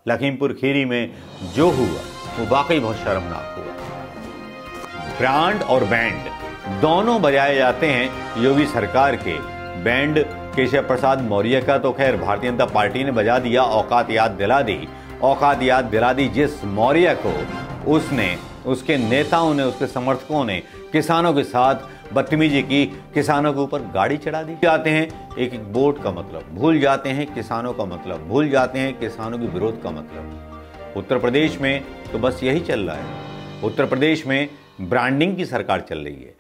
लखीमपुर खीरी में जो हुआ वो वाकई बहुत शर्मनाक हुआ। ब्रांड और बैंड दोनों बजाए जाते हैं योगी सरकार के। बैंड केशव प्रसाद मौर्य का तो खैर भारतीय जनता पार्टी ने बजा दिया, औकात याद दिला दी। औकात याद दिला दी जिस मौर्य को, उसने, उसके नेताओं ने, उसके समर्थकों ने किसानों के साथ बदतमीजी की, किसानों के ऊपर गाड़ी चढ़ा दी। जाते हैं एक एक वोट का मतलब, भूल जाते हैं किसानों का मतलब, भूल जाते हैं किसानों के विरोध का मतलब। उत्तर प्रदेश में तो बस यही चल रहा है। उत्तर प्रदेश में ब्रांडिंग की सरकार चल रही है।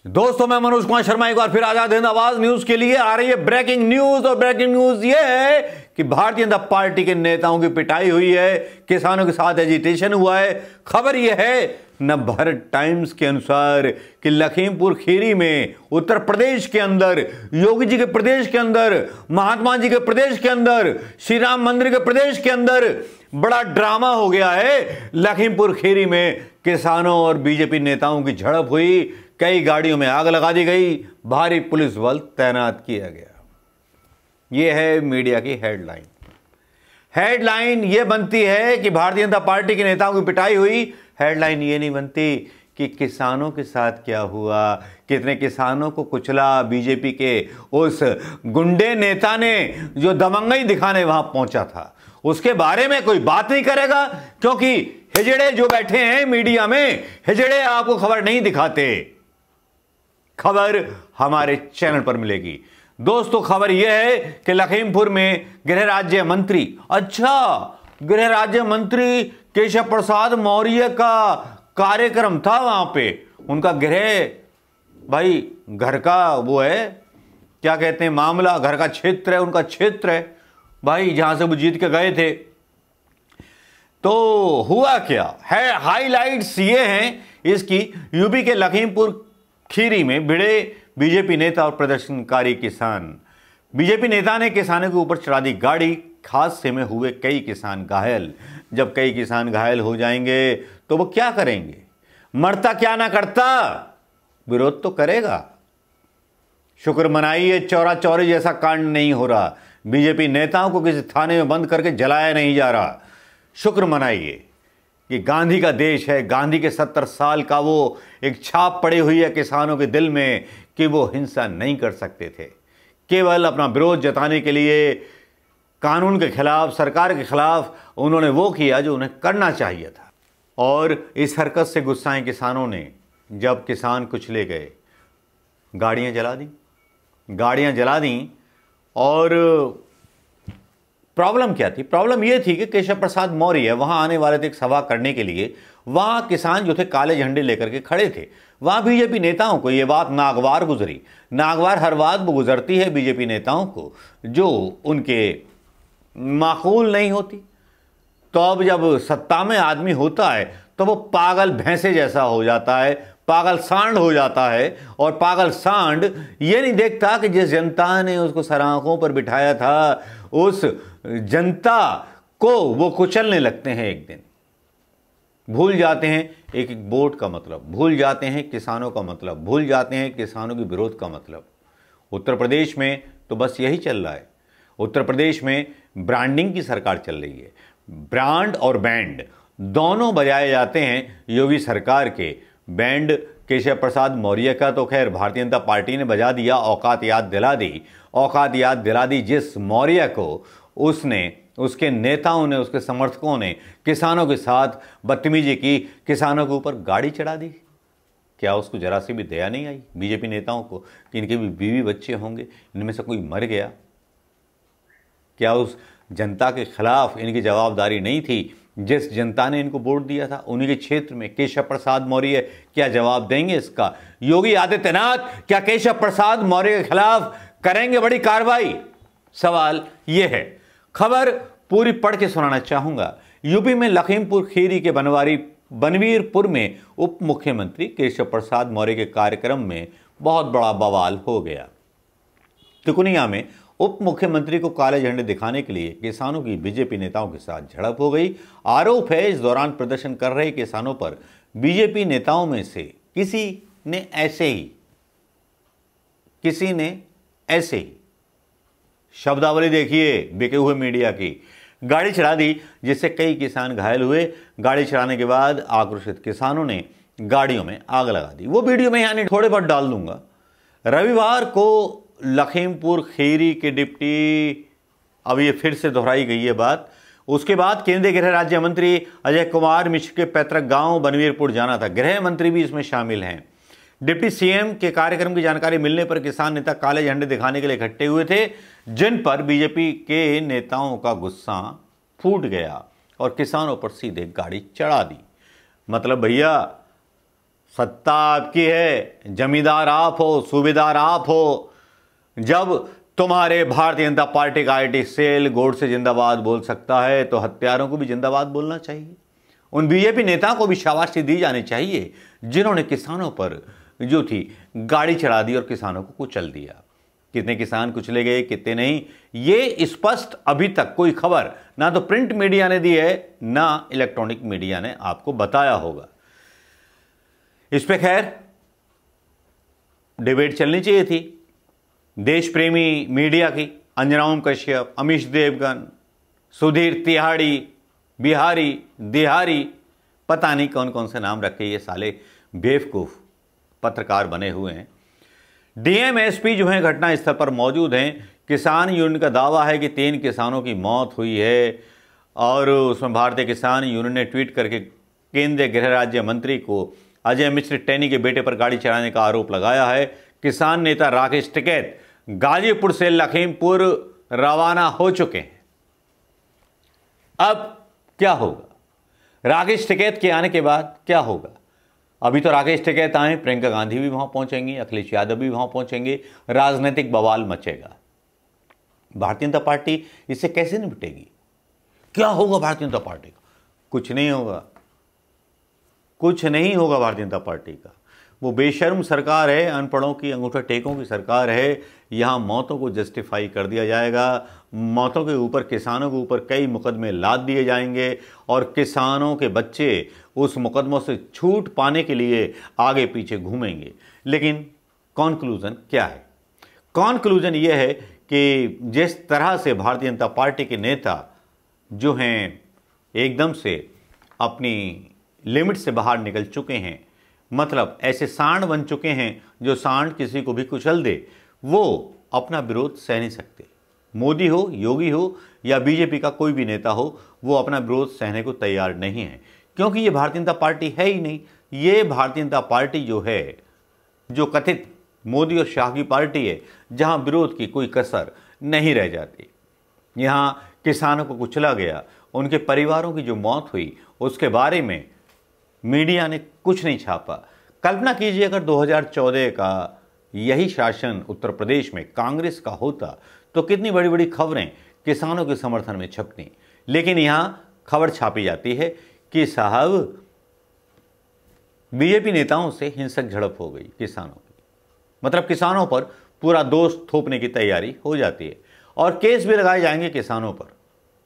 दोस्तों, मैं मनोज कुमार शर्मा एक बार फिर आजाद हिंद आवाज न्यूज के लिए आ रही है ब्रेकिंग न्यूज। और ब्रेकिंग न्यूज ये है कि भारतीय जनता पार्टी के नेताओं की पिटाई हुई है, किसानों के साथ एजिटेशन हुआ है। खबर यह है नवभारत टाइम्स के अनुसार कि लखीमपुर खीरी में, उत्तर प्रदेश के अंदर, योगी जी के प्रदेश के अंदर, महात्मा जी के प्रदेश के अंदर, श्री राम मंदिर के प्रदेश के अंदर बड़ा ड्रामा हो गया है। लखीमपुर खीरी में किसानों और बीजेपी नेताओं की झड़प हुई, कई गाड़ियों में आग लगा दी गई, भारी पुलिस बल तैनात किया गया। यह है मीडिया की हेडलाइन। हेडलाइन यह बनती है कि भारतीय जनता पार्टी के नेताओं की पिटाई हुई। हेडलाइन ये नहीं बनती कि किसानों के साथ क्या हुआ, कितने किसानों को कुचला बीजेपी के उस गुंडे नेता ने जो दबंगई दिखाने वहां पहुंचा था। उसके बारे में कोई बात नहीं करेगा क्योंकि हिजड़े जो बैठे हैं मीडिया में, हिजड़े आपको खबर नहीं दिखाते। खबर हमारे चैनल पर मिलेगी। दोस्तों, खबर यह है कि लखीमपुर में गृह राज्य मंत्री, गृह राज्य मंत्री केशव प्रसाद मौर्य का कार्यक्रम था वहां पे। उनका गृह, भाई घर का वो है, क्या कहते हैं, मामला, घर का क्षेत्र है, उनका क्षेत्र है भाई, जहां से वो जीत के गए थे। तो हुआ क्या है, हाइलाइट्स ये हैं इसकी। यूपी के लखीमपुर खीरी में भिड़े बीजेपी नेता और प्रदर्शनकारी किसान। बीजेपी नेता ने किसानों के ऊपर चढ़ा दी गाड़ी, हादसे में हुए कई किसान घायल। जब कई किसान घायल हो जाएंगे तो वो क्या करेंगे? मरता क्या ना करता, विरोध तो करेगा। शुक्र मनाइए चौरा चौरी जैसा कांड नहीं हो रहा, बीजेपी नेताओं को किसी थाने में बंद करके जलाया नहीं जा रहा। शुक्र मनाइए कि गांधी का देश है, गांधी के 70 साल का वो एक छाप पड़ी हुई है किसानों के दिल में कि वो हिंसा नहीं कर सकते थे। केवल अपना विरोध जताने के लिए कानून के खिलाफ, सरकार के खिलाफ उन्होंने वो किया जो उन्हें करना चाहिए था। और इस हरकत से गुस्साए किसानों ने जब किसान कुचले गए, गाड़ियां जला दी। और प्रॉब्लम क्या थी? प्रॉब्लम यह थी कि केशव प्रसाद मौर्य वहां आने वाले थे एक सभा करने के लिए। वहां किसान जो थे काले झंडे लेकर के खड़े थे। वहां बीजेपी नेताओं को यह बात नागवार गुजरी। नागवार हर बात वो गुजरती है बीजेपी नेताओं को जो उनके माकूल नहीं होती। तो अब जब सत्ता में आदमी होता है तो वो पागल भैंसे जैसा हो जाता है, पागल सांड हो जाता है। और पागल सांड ये नहीं देखता कि जिस जनता ने उसको सराखों पर बिठाया था, उस जनता को वो कुचलने लगते हैं एक दिन। भूल जाते हैं एक एक वोट का मतलब, भूल जाते हैं किसानों का मतलब, भूल जाते हैं किसानों के विरोध का मतलब। उत्तर प्रदेश में तो बस यही चल रहा है। उत्तर प्रदेश में ब्रांडिंग की सरकार चल रही है। ब्रांड और बैंड दोनों बजाए जाते हैं योगी सरकार के। बैंड केशव प्रसाद मौर्य का तो खैर भारतीय जनता पार्टी ने बजा दिया, औकात याद दिला दी। औकात याद दिला दी जिस मौर्य को, उसने, उसके नेताओं ने, उसके समर्थकों ने किसानों के साथ बदतमीजी की, किसानों के ऊपर गाड़ी चढ़ा दी। क्या उसको जरा सी भी दया नहीं आई बीजेपी नेताओं को कि इनके भी बीवी बच्चे होंगे, इनमें से कोई मर गया? क्या उस जनता के खिलाफ इनकी जवाबदारी नहीं थी? जिस जनता ने इनको वोट दिया था, उन्हीं के क्षेत्र में केशव प्रसाद मौर्य क्या जवाब देंगे इसका? योगी आदित्यनाथ क्या केशव प्रसाद मौर्य के खिलाफ करेंगे बड़ी कार्रवाई? सवाल यह है। खबर पूरी पढ़ के सुनाना चाहूंगा। यूपी में लखीमपुर खीरी के बनवीरपुर में उप मुख्यमंत्री केशव प्रसाद मौर्य के कार्यक्रम में बहुत बड़ा बवाल हो गया। तिकुनिया में उप मुख्यमंत्री को काले झंडे दिखाने के लिए किसानों की बीजेपी नेताओं के साथ झड़प हो गई। आरोप है इस दौरान प्रदर्शन कर रहे किसानों पर बीजेपी नेताओं में से किसी ने ऐसे ही किसी ने ऐसे ही, शब्दावली देखिए बिके हुए मीडिया की, गाड़ी चढ़ा दी जिससे कई किसान घायल हुए। गाड़ी चढ़ाने के बाद आक्रोशित किसानों ने गाड़ियों में आग लगा दी। वो वीडियो मैं यानी थोड़े बहुत डाल दूंगा। रविवार को लखीमपुर खीरी के डिप्टी, अब ये फिर से दोहराई गई है बात, उसके बाद केंद्रीय गृह राज्य मंत्री अजय कुमार मिश्र के पैतृक गांव बनवीरपुर जाना था। गृह मंत्री भी इसमें शामिल हैं। डिप्टी सीएम के कार्यक्रम की जानकारी मिलने पर किसान नेता काले झंडे दिखाने के लिए इकट्ठे हुए थे, जिन पर बीजेपी के नेताओं का गुस्सा फूट गया और किसानों पर सीधे गाड़ी चढ़ा दी। मतलब भैया, सत्ता आपकी है, जमींदार आप हो, सूबेदार आप हो। जब तुम्हारे भारतीय जनता पार्टी का आईटी सेल गोडसे जिंदाबाद बोल सकता है तो हत्यारों को भी जिंदाबाद बोलना चाहिए। उन बीजेपी नेताओं को भी शाबाशी दी जानी चाहिए जिन्होंने किसानों पर जो थी गाड़ी चढ़ा दी और किसानों को कुचल दिया। कितने किसान कुचले गए, कितने नहीं, ये स्पष्ट अभी तक कोई खबर ना तो प्रिंट मीडिया ने दी है ना इलेक्ट्रॉनिक मीडिया ने आपको बताया होगा। इस पे खैर डिबेट चलनी चाहिए थी। देश प्रेमी मीडिया की अंजना ओम कश्यप, अमीश देवगन, सुधीर तिहाड़ी, बिहारी, दिहारी, पता नहीं कौन कौन से नाम रखे ये साले बेवकूफ पत्रकार बने हुए हैं। डीएम एसपी जो हैं घटना स्थल पर मौजूद हैं। किसान यूनियन का दावा है कि 3 किसानों की मौत हुई है और उसमें भारतीय किसान यूनियन ने ट्वीट करके केंद्रीय गृह राज्य मंत्री को अजय मिश्र टैनी के बेटे पर गाड़ी चढ़ाने का आरोप लगाया है। किसान नेता राकेश टिकैत गाजीपुर से लखीमपुर रवाना हो चुके हैं। अब क्या होगा? राकेश टिकैत के आने के बाद क्या होगा? अभी तो राकेश टिकैत आए, प्रियंका गांधी भी वहां पहुंचेंगी, अखिलेश यादव भी वहां पहुंचेंगे, राजनीतिक बवाल मचेगा। भारतीय जनता पार्टी इससे कैसे निपटेगी? क्या होगा भारतीय जनता पार्टी का? कुछ नहीं होगा, कुछ नहीं होगा भारतीय जनता पार्टी का। वो बेशर्म सरकार है, अनपढ़ों की अंगूठा टेकों की सरकार है। यहाँ मौतों को जस्टिफाई कर दिया जाएगा, मौतों के ऊपर, किसानों के ऊपर कई मुकदमे लाद दिए जाएंगे और किसानों के बच्चे उस मुकदमों से छूट पाने के लिए आगे पीछे घूमेंगे। लेकिन कॉन्क्लूजन क्या है? कॉन्क्लूजन ये है कि जिस तरह से भारतीय जनता पार्टी के नेता जो हैं एकदम से अपनी लिमिट से बाहर निकल चुके हैं, मतलब ऐसे सांड बन चुके हैं जो सांड किसी को भी कुचल दे, वो अपना विरोध सह नहीं सकते। मोदी हो, योगी हो या बीजेपी का कोई भी नेता हो, वो अपना विरोध सहने को तैयार नहीं है, क्योंकि ये भारतीय जनता पार्टी है ही नहीं। ये भारतीय जनता पार्टी जो है, जो कथित मोदी और शाह की पार्टी है, जहां विरोध की कोई कसर नहीं रह जाती। यहां किसानों को कुचला गया, उनके परिवारों की जो मौत हुई उसके बारे में मीडिया ने कुछ नहीं छापा। कल्पना कीजिए अगर 2014 का यही शासन उत्तर प्रदेश में कांग्रेस का होता तो कितनी बड़ी बड़ी खबरें किसानों के समर्थन में छपती। लेकिन यहां खबर छापी जाती है कि साहब बीजेपी नेताओं से हिंसक झड़प हो गई किसानों की, मतलब किसानों पर पूरा दोष थोपने की तैयारी हो जाती है और केस भी लगाए जाएंगे किसानों पर।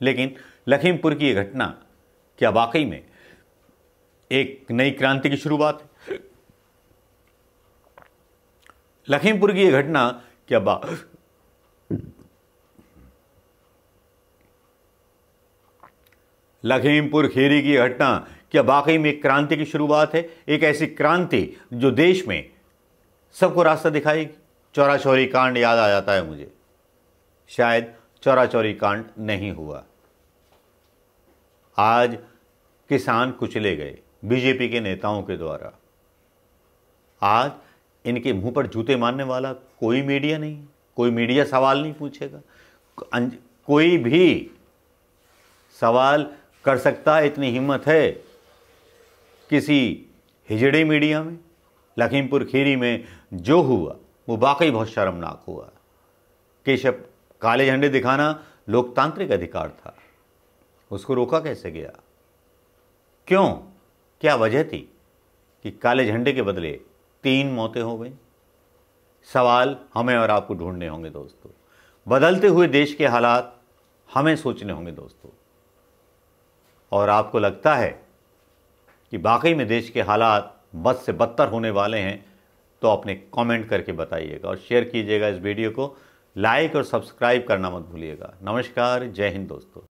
लेकिन लखीमपुर की यह घटना क्या वाकई में एक नई क्रांति की शुरुआत है? लखीमपुर की यह घटना क्या लखीमपुर खीरी की घटना क्या वाकई में एक क्रांति की शुरुआत है? एक ऐसी क्रांति जो देश में सबको रास्ता दिखाएगी। चौरा चौरी कांड याद आ जाता है मुझे। शायद चौरा चौरी कांड नहीं हुआ। आज किसान कुचले गए बीजेपी के नेताओं के द्वारा। आज इनके मुंह पर जूते मारने वाला कोई मीडिया नहीं, कोई मीडिया सवाल नहीं पूछेगा, कोई भी सवाल कर सकता है, इतनी हिम्मत है किसी हिजड़े मीडिया में? लखीमपुर खीरी में जो हुआ वो वाकई बहुत शर्मनाक हुआ। केशव काले झंडे दिखाना लोकतांत्रिक अधिकार था, उसको रोका कैसे गया? क्यों? क्या वजह थी कि काले झंडे के बदले 3 मौतें हो गई? सवाल हमें और आपको ढूंढने होंगे दोस्तों। बदलते हुए देश के हालात हमें सोचने होंगे दोस्तों। और आपको लगता है कि वाकई में देश के हालात बद से बदतर होने वाले हैं, तो अपने कमेंट करके बताइएगा और शेयर कीजिएगा इस वीडियो को, लाइक और सब्सक्राइब करना मत भूलिएगा। नमस्कार, जय हिंद दोस्तों।